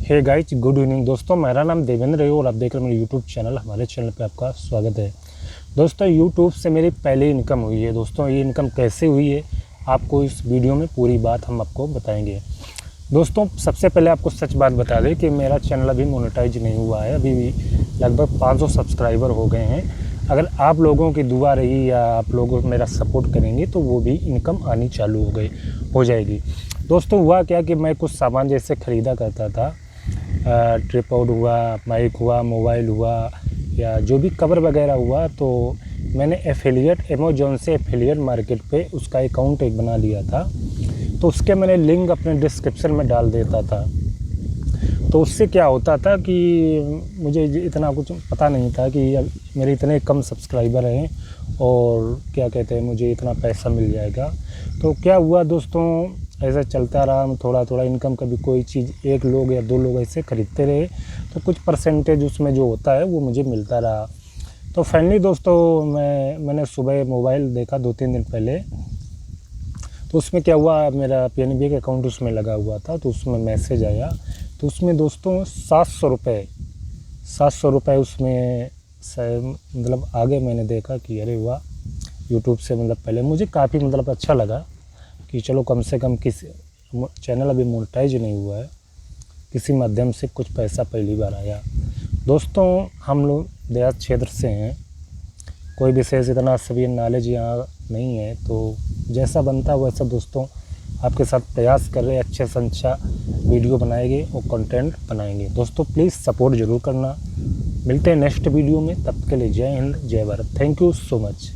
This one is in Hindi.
हे गाइस, गुड इवनिंग दोस्तों। मेरा नाम देवेंद्र है और आप देख रहे हैं मेरे यूट्यूब चैनल। हमारे चैनल पे आपका स्वागत है। दोस्तों, यूट्यूब से मेरी पहली इनकम हुई है। दोस्तों, ये इनकम कैसे हुई है आपको इस वीडियो में पूरी बात हम आपको बताएंगे। दोस्तों, सबसे पहले आपको सच बात बता दें कि मेरा चैनल अभी मोनेटाइज नहीं हुआ है। अभी भी लगभग 500 सब्सक्राइबर हो गए हैं। अगर आप लोगों की दुआ रही या आप लोग मेरा सपोर्ट करेंगे तो वो भी इनकम आनी चालू हो जाएगी। दोस्तों, हुआ क्या कि मैं कुछ सामान जैसे ख़रीदा करता था, ट्रिपॉड हुआ, माइक हुआ, मोबाइल हुआ या जो भी कवर वगैरह हुआ, तो मैंने एफिलिएट अमेज़न से एफिलिएट मार्केट पे उसका अकाउंट एक बना लिया था। तो उसके मैंने लिंक अपने डिस्क्रिप्शन में डाल देता था। तो उससे क्या होता था कि मुझे इतना कुछ पता नहीं था कि मेरे इतने कम सब्सक्राइबर हैं और क्या कहते हैं मुझे इतना पैसा मिल जाएगा। तो क्या हुआ दोस्तों, ऐसा चलता रहा। थोड़ा थोड़ा इनकम, कभी कोई चीज़ एक लोग या दो लोग ऐसे ख़रीदते रहे तो कुछ परसेंटेज उसमें जो होता है वो मुझे मिलता रहा। तो फाइनली दोस्तों, मैंने सुबह मोबाइल देखा 2-3 दिन पहले। तो उसमें क्या हुआ, मेरा पीएनबी का अकाउंट उसमें लगा हुआ था। तो उसमें मैसेज आया, तो उसमें दोस्तों 700 रुपये उसमें मतलब आगे मैंने देखा कि अरे वाह, यूट्यूब से मतलब पहले मुझे काफ़ी मतलब अच्छा लगा कि चलो कम से कम किसी चैनल अभी मोनेटाइज नहीं हुआ है, किसी माध्यम से कुछ पैसा पहली बार आया। दोस्तों, हम लोग देहात क्षेत्र से हैं, कोई विशेष इतना सभी नॉलेज यहाँ नहीं है। तो जैसा बनता वैसा दोस्तों आपके साथ प्रयास कर रहे, अच्छे से अच्छा वीडियो बनाएंगे और कंटेंट बनाएंगे। दोस्तों, प्लीज़ सपोर्ट ज़रूर करना। मिलते हैं नेक्स्ट वीडियो में, तब के लिए जय हिंद, जय Bharat. Thank you so much.